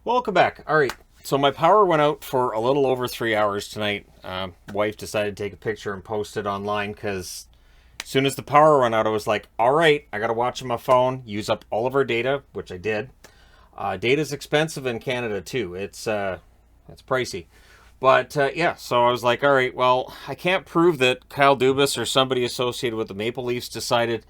Welcome back. All right. So my power went out for a little over 3 hours tonight. Wife decided to take a picture and post it online because as soon as the power went out, I was like, all right, I got to watch on my phone, use up all of our data, which I did. Data's expensive in Canada too. It's pricey. But yeah, so I was like, all right, well, I can't prove that Kyle Dubas or somebody associated with the Maple Leafs decided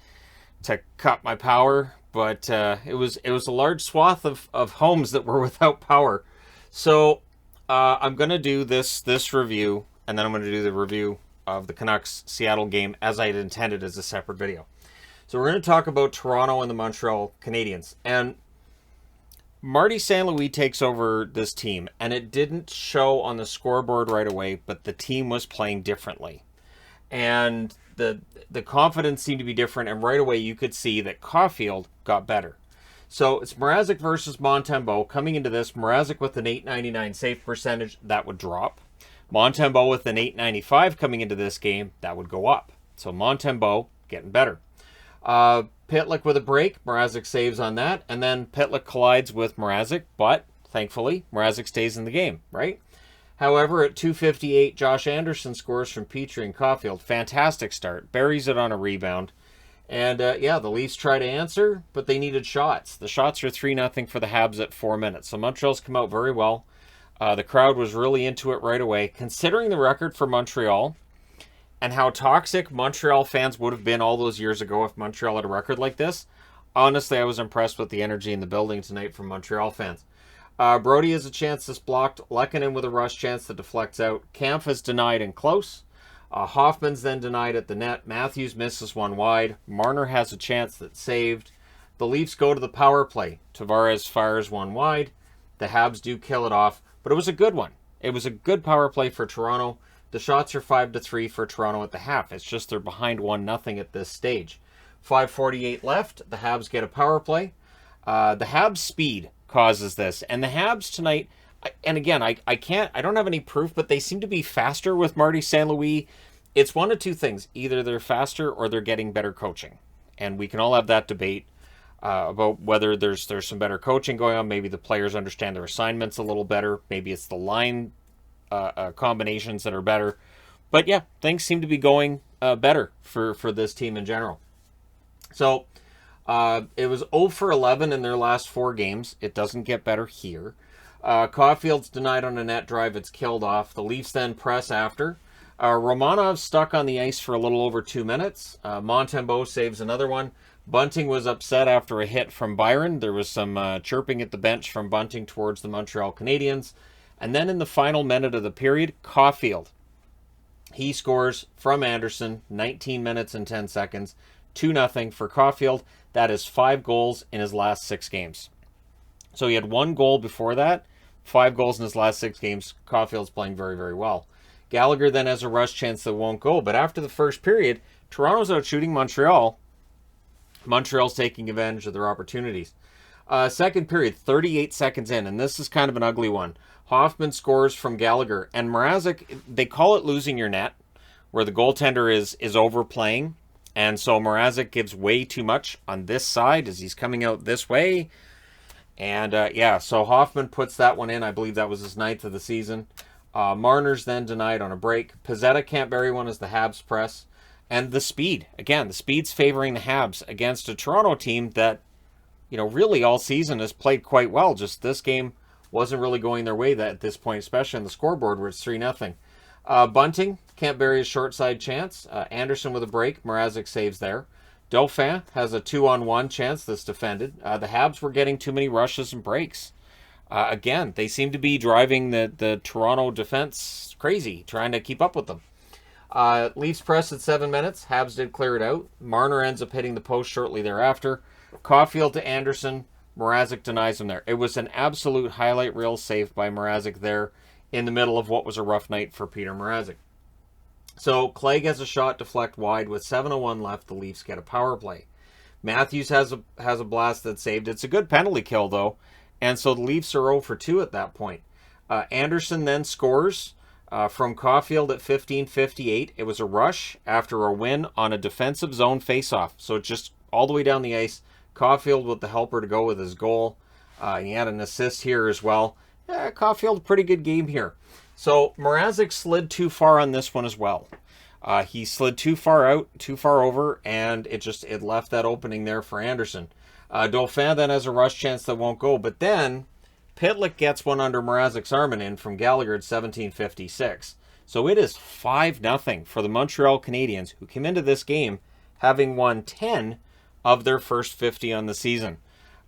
to cut my power, but it was a large swath of homes that were without power. So I'm gonna do this review, and then I'm gonna do the review of the Canucks Seattle game as I had intended as a separate video. So we're gonna talk about Toronto and the Montreal Canadiens, and Marty St. Louis takes over this team, and it didn't show on the scoreboard right away, but the team was playing differently. And the confidence seemed to be different, and right away you could see that Caulfield got better. So it's Mrazek versus Montembeault. Coming into this, Mrazek with an 899 save percentage, that would drop. Montembeault with an 895 coming into this game, that would go up. So Montembeault getting better. Pitlick with a break, Mrazek saves on that, and then Pitlick collides with Mrazek, but thankfully Mrazek stays in the game, right? However, at 2:58, Josh Anderson scores from Petrie and Caulfield. Fantastic start. Buries it on a rebound. And yeah, the Leafs try to answer, but they needed shots. The shots are 3-0 for the Habs at 4 minutes. So Montreal's come out very well. The crowd was really into it right away. Considering the record for Montreal and how toxic Montreal fans would have been all those years ago if Montreal had a record like this, honestly, I was impressed with the energy in the building tonight from Montreal fans. Brody has a chance that's blocked. Lehkonen with a rush chance that deflects out. Kampf is denied and close. Hoffman's then denied at the net. Matthews misses one wide. Marner has a chance that's saved. The Leafs go to the power play. Tavares fires one wide. The Habs do kill it off, but it was a good one. It was a good power play for Toronto. The shots are 5-3 for Toronto at the half. It's just they're behind 1-0 at this stage. 5:48 left. The Habs get a power play. The Habs' speed causes this, and the Habs tonight. And again, I don't have any proof, but they seem to be faster with Marty St. Louis. It's one of two things: either they're faster or they're getting better coaching, and we can all have that debate about whether there's some better coaching going on. Maybe the players understand their assignments a little better. Maybe it's the line combinations that are better. But yeah, things seem to be going better for this team in general. So it was 0 for 11 in their last 4 games. It doesn't get better here. Caulfield's denied on a net drive. It's killed off. The Leafs then press after. Romanov's stuck on the ice for a little over 2 minutes. Montembeault saves another one. Bunting was upset after a hit from Byron. There was some chirping at the bench from Bunting towards the Montreal Canadiens. And then in the final minute of the period, Caulfield. He scores from Anderson, 19 minutes and 10 seconds. 2-0 for Caulfield. That is 5 goals in his last 6 games. So he had 1 goal before that, 5 goals in his last 6 games. Caulfield's playing very, very well. Gallagher then has a rush chance that won't go. But after the first period, Toronto's out shooting Montreal. Montreal's taking advantage of their opportunities. Second period, 38 seconds in, and this is kind of an ugly one. Hoffman scores from Gallagher, and Mrazek, they call it losing your net, where the goaltender is overplaying, and so Mrazek gives way too much on this side as he's coming out this way. And yeah, so Hoffman puts that one in. I believe that was his 9th of the season. Marner's then denied on a break. Pizzetta can't bury one as the Habs press. And the speed. Again, the speed's favoring the Habs against a Toronto team that, really all season has played quite well. Just this game wasn't really going their way at this point, especially on the scoreboard where it's 3-0. Bunting can't bury his short side chance. Anderson with a break. Mrazek saves there. Dauphin has a 2-on-1 chance that's defended. The Habs were getting too many rushes and breaks. Again, they seem to be driving the Toronto defense crazy, trying to keep up with them. Leafs press at 7 minutes. Habs did clear it out. Marner ends up hitting the post shortly thereafter. Caulfield to Anderson. Mrazek denies him there. It was an absolute highlight reel save by Mrazek there in the middle of what was a rough night for Peter Mrazek. So Clegg has a shot deflect wide with 7:01 left. The Leafs get a power play. Matthews has a blast that's saved. It's a good penalty kill though, and so the Leafs are 0 for 2 at that point. Anderson then scores from Caulfield at 15:58. It was a rush after a win on a defensive zone faceoff. So just all the way down the ice. Caulfield with the helper to go with his goal. And he had an assist here as well. Caulfield, pretty good game here. So Mrazek slid too far on this one as well. He slid too far out, too far over, and it left that opening there for Anderson. Dauphin then has a rush chance that won't go, but then Pitlick gets one under Mrazek's arm and in from Gallagher at 17:56. So it is 5-0 for the Montreal Canadiens, who came into this game having won 10 of their first 50 on the season.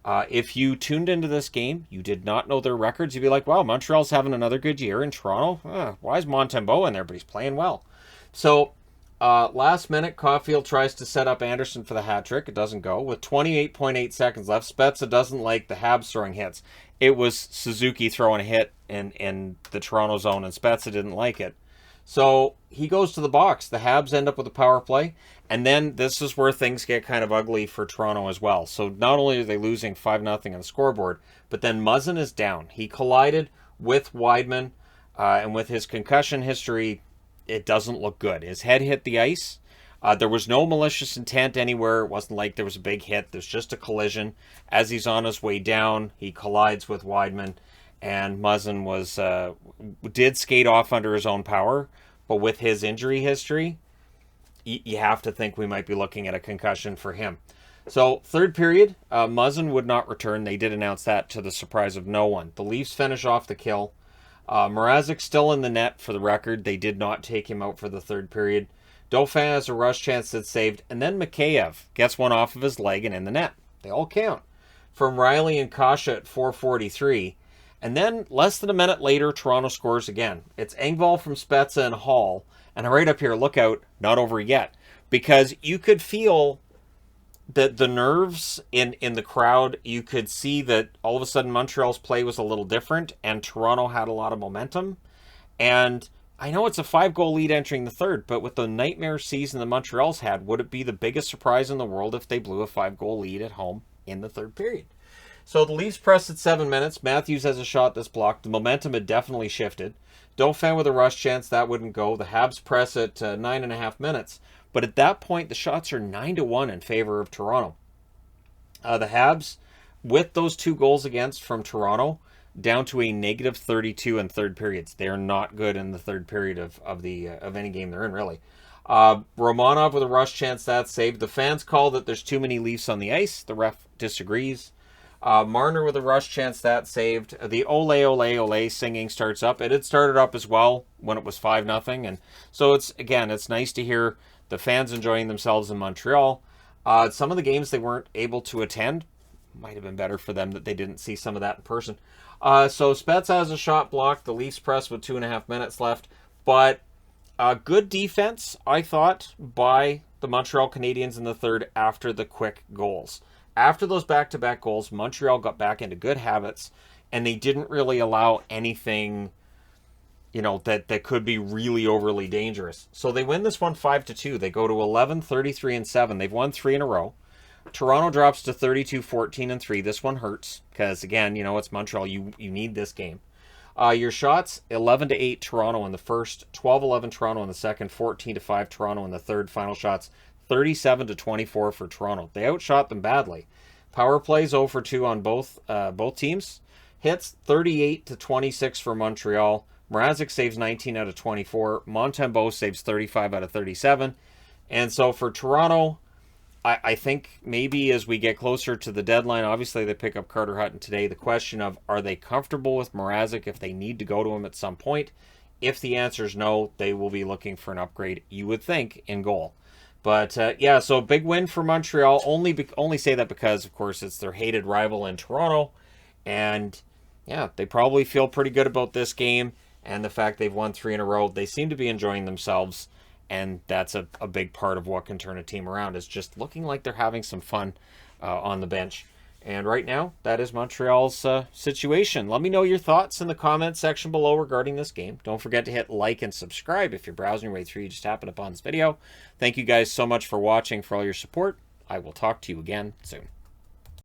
If you tuned into this game, you did not know their records, you'd be like, wow, Montreal's having another good year in Toronto. Why is Montembeault in there? But he's playing well. So last minute, Caulfield tries to set up Anderson for the hat trick. It doesn't go. With 28.8 seconds left, Spezza doesn't like the Habs throwing hits. It was Suzuki throwing a hit in the Toronto zone, and Spezza didn't like it. So he goes to the box. The Habs end up with a power play. And then this is where things get kind of ugly for Toronto as well. So not only are they losing 5-0 on the scoreboard, but then Muzzin is down. He collided with Wideman, and with his concussion history, it doesn't look good. His head hit the ice. There was no malicious intent anywhere. It wasn't like there was a big hit. There's just a collision. As he's on his way down, he collides with Wideman, and Muzzin did skate off under his own power. But with his injury history, you have to think we might be looking at a concussion for him. So, third period, Muzzin would not return. They did announce that to the surprise of no one. The Leafs finish off the kill. Mrazek still in the net for the record. They did not take him out for the third period. Dauphin has a rush chance that's saved. And then Mikheyev gets one off of his leg and in the net. They all count. From Riley and Kasha at 4:43. And then, less than a minute later, Toronto scores again. It's Engvall from Spezza and Hall. And right up here, look out, not over yet. Because you could feel that the nerves in the crowd, you could see that all of a sudden Montreal's play was a little different and Toronto had a lot of momentum. And I know it's a 5-goal lead entering the third, but with the nightmare season the Montreal's had, would it be the biggest surprise in the world if they blew a 5-goal lead at home in the third period? So the Leafs press at 7 minutes. Matthews has a shot that's blocked. The momentum had definitely shifted. Dauphin with a rush chance, that wouldn't go. The Habs press at 9.5 minutes. But at that point, the shots are 9-1 in favor of Toronto. The Habs, with those 2 goals against from Toronto, down to a negative 32 in third periods. They are not good in the third period of any game they're in, really. Romanov with a rush chance, that's saved. The fans call that there's too many Leafs on the ice. The ref disagrees. Marner with a rush chance, that saved. The ole, ole, ole singing starts up. It had started up as well when it was 5-0. And so it's nice to hear the fans enjoying themselves in Montreal. Some of the games they weren't able to attend. Might have been better for them that they didn't see some of that in person. So Spezza has a shot blocked. The Leafs press with 2.5 minutes left. But good defense, I thought, by the Montreal Canadiens in the third after the quick goals. After those back-to-back goals, Montreal got back into good habits, and they didn't really allow anything, that could be really overly dangerous. So they win this one 5-2. They go to 11, 33, and 7. They've won 3 in a row. Toronto drops to 32, 14, and 3. This one hurts because, again, it's Montreal. You need this game. Your shots, 11-8 Toronto in the first, 12-11 Toronto in the second, 14-5 Toronto in the third. Final shots, 37-24 for Toronto. They outshot them badly. Power plays 0 for 2 on both teams. Hits 38-26 for Montreal. Mrazek saves 19 out of 24. Montembeault saves 35 out of 37. And so for Toronto, I think maybe as we get closer to the deadline, obviously they pick up Carter Hutton today. The question of, are they comfortable with Mrazek if they need to go to him at some point? If the answer is no, they will be looking for an upgrade, you would think, in goal. But, so big win for Montreal. Only say that because, of course, it's their hated rival in Toronto. And, they probably feel pretty good about this game. And the fact they've won 3 in a row. They seem to be enjoying themselves. And that's a big part of what can turn a team around, is just looking like they're having some fun on the bench. And right now, that is Montreal's situation. Let me know your thoughts in the comments section below regarding this game. Don't forget to hit like and subscribe if you're browsing your way through. You just happened upon this video. Thank you guys so much for watching, for all your support. I will talk to you again soon.